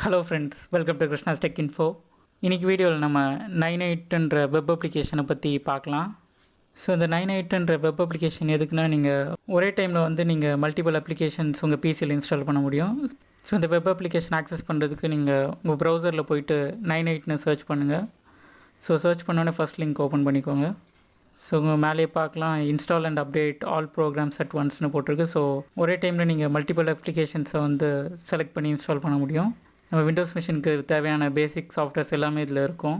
Hello friends, welcome to krishnastechinfo. இன்றைக்கி வீடியோவில் நம்ம Niniteன்ற வெப் அப்ளிகேஷனை பற்றி பார்க்கலாம். ஸோ இந்த Niniteன்ற வெப் அப்ளிகேஷன் எதுக்குன்னா, நீங்கள் ஒரே டைமில் நீங்கள் மல்டிபிள் அப்ளிகேஷன்ஸ் உங்கள் பிசியில் இன்ஸ்டால் பண்ண முடியும். ஸோ இந்த வெப் அப்ளிகேஷன் ஆக்சஸ் பண்ணுறதுக்கு நீங்கள் உங்கள் ப்ரௌசரில் போய்ட்டு Niniteன்னு சர்ச் பண்ணுங்கள். ஸோ சர்ச் பண்ணோன்னே ஃபஸ்ட் லிங்க் ஓப்பன் பண்ணிக்கோங்க. ஸோ உங்கள் மேலேயே பார்க்கலாம், install and update all programs at ஒன்ஸ்னு போட்டிருக்கு. ஸோ ஒரே டைமில் நீங்கள் மல்டிபிள் அப்ளிகேஷன்ஸை செலக்ட் பண்ணி இன்ஸ்டால் பண்ண முடியும். நம்ம விண்டோஸ் மிஷினுக்கு தேவையான பேசிக் சாஃப்ட்வேர்ஸ் எல்லாமே இதில் இருக்கும்.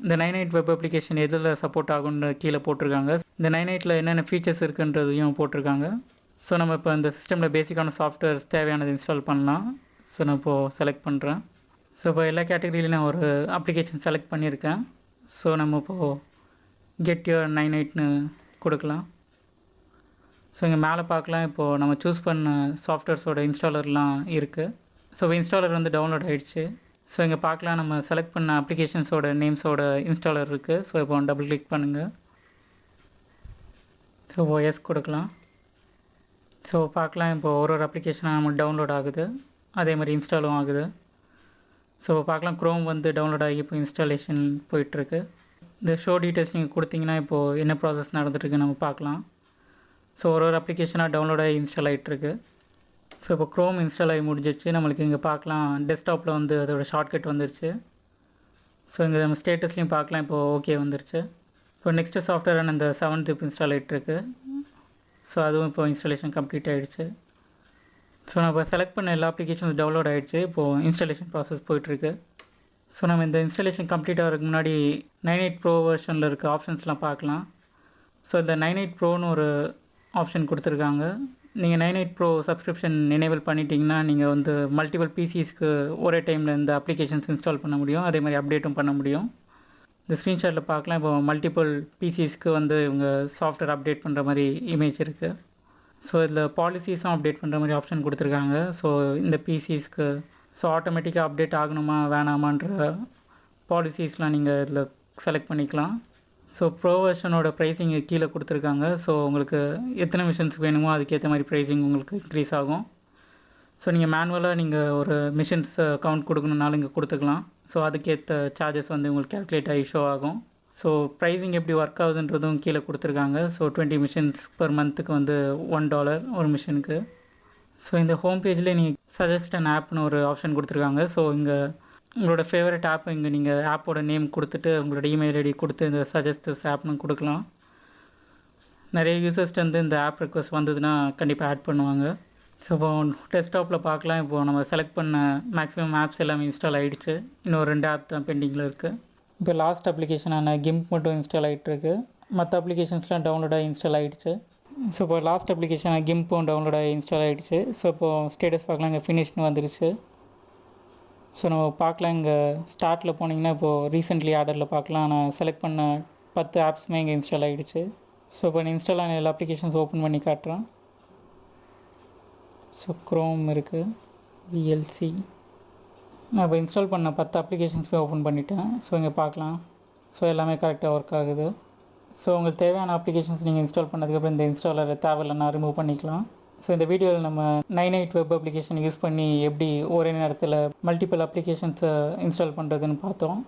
இந்த Ninite வெப் அப்ளிகேஷன் எதில் சப்போர்ட் ஆகும்னு கீழே போட்டிருக்காங்க. இந்த Niniteல என்னென்ன ஃபீச்சர்ஸ் இருக்குன்றதையும் போட்டிருக்காங்க. ஸோ நம்ம இப்போ இந்த சிஸ்டமில் பேசிக்கான சாஃப்ட்வேர்ஸ் தேவையானது இன்ஸ்டால் பண்ணலாம். ஸோ நான் இப்போது செலக்ட் பண்ணுறேன். ஸோ இப்போ எல்லா கேட்டகரியிலையும் நான் ஒரு அப்ளிகேஷன் செலக்ட் பண்ணியிருக்கேன். ஸோ நம்ம இப்போது கெட் யுவர் Niniteன்னு கொடுக்கலாம். ஸோ இங்கே மேலே பார்க்கலாம், இப்போது நம்ம சூஸ் பண்ண சாஃப்ட்வேர்ஸோட இன்ஸ்டாலர்லாம் இருக்குது. ஸோ இன்ஸ்டாலர் டவுன்லோட் ஆகிடுச்சு. ஸோ இங்கே பார்க்கலாம், நம்ம செலக்ட் பண்ண அப்ளிகேஷன்ஸோட நேம்ஸோட இன்ஸ்டாலர் இருக்குது. ஸோ இப்போ டபுள் கிளிக் பண்ணுங்கள். ஸோ எஸ் கொடுக்கலாம். ஸோ பார்க்கலாம், இப்போது ஒரு அப்ளிகேஷனாக நமக்கு டவுன்லோட் ஆகுது, அதே மாதிரி இன்ஸ்டாலும் ஆகுது. ஸோ பார்க்கலாம், க்ரோம் டவுன்லோட் ஆகி இப்போ இன்ஸ்டாலேஷன் போயிட்டுருக்கு. இந்த ஷோ டீட்டெயில்ஸ் நீங்கள் கொடுத்தீங்கன்னா இப்போது என்ன ப்ராசஸ் நடந்துட்டுருக்கு நம்ம பார்க்கலாம். ஸோ ஒரு அப்ளிகேஷனாக டவுன்லோட் ஆகி இன்ஸ்டால் ஆகிட்டுருக்கு. ஸோ இப்போ க்ரோம் இன்ஸ்டால் ஆகி முடிஞ்சிச்சு. நம்மளுக்கு இங்கே பார்க்கலாம், டெஸ்க்டாப்பில் அதோட ஷார்ட்கட் வந்துருச்சு. ஸோ இங்கே நம்ம ஸ்டேட்டஸ்லையும் பார்க்கலாம், இப்போது ஓகே வந்துருச்சு. இப்போ நெக்ஸ்ட்டு சாஃப்ட்வேரான இந்த 7th இப்போ இன்ஸ்டால் ஆகிட்டுருக்கு. ஸோ அதுவும் இப்போ இன்ஸ்டாலேஷன் கம்ப்ளீட் ஆகிடுச்சு. ஸோ நம்ம இப்போ செலக்ட் பண்ண எல்லா அப்ளிகேஷன்ஸ் டவுன்லோட் ஆகிடுச்சு. இப்போது இன்ஸ்டாலேஷன் ப்ராசஸ் போயிட்டுருக்கு. ஸோ நம்ம இந்த இன்ஸ்டாலேஷன் கம்ப்ளீட் ஆகிறதுக்கு முன்னாடி Ninite ப்ரோ வெர்ஷனில் இருக்க ஆப்ஷன்ஸ்லாம் பார்க்கலாம். ஸோ இந்த Ninite ப்ரோன்னு ஒரு ஆப்ஷன் கொடுத்துருக்காங்க. நீங்கள் Ninite ப்ரோ சப்ஸ்கிரிப்ஷன் எனேபிள் பண்ணிட்டீங்கன்னா நீங்கள் மல்டிபிள் பிசிஸ்க்கு ஒரே டைமில் இந்த அப்ளிகேஷன்ஸ் இன்ஸ்டால் பண்ண முடியும், அதே மாதிரி அப்டேட்டும் பண்ண முடியும். இந்த ஸ்க்ரீன்ஷாட்டில் பார்க்கலாம், இப்போ மல்டிபிள் பிசிஸ்க்கு இவங்க சாஃப்ட்வேர் அப்டேட் பண்ணுற மாதிரி இமேஜ் இருக்குது. ஸோ இதில் பாலிசிஸும் அப்டேட் பண்ணுற மாதிரி ஆப்ஷன் கொடுத்துருக்காங்க. ஸோ இந்த பிசிஸ்க்கு ஆட்டோமேட்டிக்காக அப்டேட் ஆகணுமா வேணாமான்ற பாலிசிஸ்லாம் நீங்கள் இதில் செலக்ட் பண்ணிக்கலாம். ஸோ ப்ரோ வெர்ஷனோட ப்ரைஸிங் கீழே கொடுத்துருக்காங்க. ஸோ உங்களுக்கு எத்தனை மிஷின்ஸ் வேணுமோ அதுக்கேற்ற மாதிரி ப்ரைஸிங் உங்களுக்கு இன்க்ரீஸ் ஆகும். ஸோ நீங்கள் மேனுவலாக ஒரு மிஷின்ஸ் கவுண்ட் கொடுக்கணுன்னாலும் இங்கே கொடுத்துக்கலாம். ஸோ அதுக்கேற்ற சார்ஜஸ் உங்களுக்கு கேல்குலேட் ஆகி ஷோ ஆகும். ஸோ ப்ரைஸிங் எப்படி ஒர்க் ஆகுதுன்றதும் கீழே கொடுத்துருக்காங்க. ஸோ 20 மிஷின்ஸ் பர் மந்த்துக்கு $1 ஒரு மிஷினுக்கு. ஸோ இந்த ஹோம் பேஜில் நீங்கள் சஜஸ்ட் அண்ட் ஆப்னு ஒரு ஆப்ஷன் கொடுத்துருக்காங்க. ஸோ இங்கே உங்களோட ஃபேவரட் ஆப் இங்கே நீங்கள் ஆப்போட நேம் கொடுத்துட்டு உங்களோட இமெயில் ஐடி கொடுத்து இந்த சஜஸ்ட் ஆப்னு கொடுக்கலாம். நிறைய யூசர்ஸ்ட்டு இந்த ஆப் ரெக்வஸ்ட் வந்ததுன்னா கண்டிப்பாக ஆட் பண்ணுவாங்க. ஸோ இப்போ டெஸ்க்டாப்பில் பார்க்கலாம், இப்போது நம்ம செலக்ட் பண்ண மேக்ஸிமம் ஆப்ஸ் எல்லாமே இன்ஸ்டால் ஆகிடுச்சு. இன்னும் 2 ஆப் தான் பெண்டிங்கில் இருக்குது. இப்போ லாஸ்ட் அப்ளிகேஷனான கிம்ப் மட்டும் இன்ஸ்டால் ஆகிட்டுருக்கு. மற்ற அப்ளிகேஷன்ஸ்லாம் டவுன்லோட் ஆகி இன்ஸ்டால் ஆகிடுச்சு. ஸோ இப்போ லாஸ்ட் அப்ளிகேஷனாக கிம்பும் டவுன்லோட் ஆகி இன்ஸ்டால் ஆகிடுச்சு. ஸோ இப்போது ஸ்டேட்டஸ் பார்க்கலாம், இங்கே ஃபினிஷ்னு வந்துருச்சு. ஸோ நம்ம பார்க்கலாம், இங்கே ஸ்டார்ட்டில் போனீங்கன்னா இப்போது ரீசெண்ட்லி ஆர்டரில் பார்க்கலாம், நான் செலக்ட் பண்ண 10 ஆப்ஸுமே இங்கே இன்ஸ்டால் ஆகிடுச்சு. ஸோ இப்போ இன்ஸ்டால் ஆன எல்லா அப்ளிகேஷன்ஸ் ஓப்பன் பண்ணி காட்டுறேன். ஸோ க்ரோம் இருக்குது, விஎல்சி. நான் இப்போ இன்ஸ்டால் பண்ண 10 அப்ளிகேஷன்ஸுமே ஓப்பன் பண்ணிட்டேன். ஸோ இங்கே பார்க்கலாம், ஸோ எல்லாமே கரெக்டாக ஒர்க் ஆகுது. ஸோ உங்களுக்கு தேவையான அப்ளிகேஷன்ஸ் நீங்கள் இன்ஸ்டால் பண்ணதுக்கப்புறம் இந்த இன்ஸ்டாலரை தேவையில்லைன்னா ரிமூவ் பண்ணிக்கலாம். ஸோ இந்த வீடியோவில் நம்ம Ninite வெப் அப்ளிகேஷன் யூஸ் பண்ணி எப்படி ஒரே நேரத்தில் மல்டிபிள் அப்ளிகேஷன்ஸை இன்ஸ்டால் பண்ணுறதுன்னு பார்த்தோம்.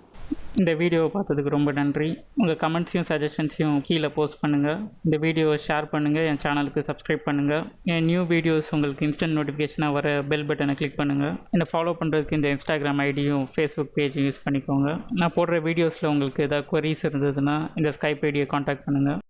இந்த வீடியோவை பார்த்ததுக்கு ரொம்ப நன்றி. உங்கள் கமெண்ட்ஸையும் சஜஷன்ஸையும் கீழே போஸ்ட் பண்ணுங்கள். இந்த வீடியோவை ஷேர் பண்ணுங்கள், என் சேனலுக்கு சப்ஸ்கிரைப் பண்ணுங்கள். என் நியூ வீடியோஸ் உங்களுக்கு இன்ஸ்டன்ட் நோட்டிஃபிகேஷனாக வர பெல் பட்டனை கிளிக் பண்ணுங்கள். என்னை ஃபாலோ பண்ணுறதுக்கு இந்த இன்ஸ்டாகிராம் ஐடியும் ஃபேஸ்புக் பேஜும் யூஸ் பண்ணிக்கோங்க. நான் போடுற வீடியோஸில் உங்களுக்கு ஏதாவது குவரிஸ் இருந்ததுன்னா இந்த Skype ஐடியை காண்டாக்ட் பண்ணுங்கள்.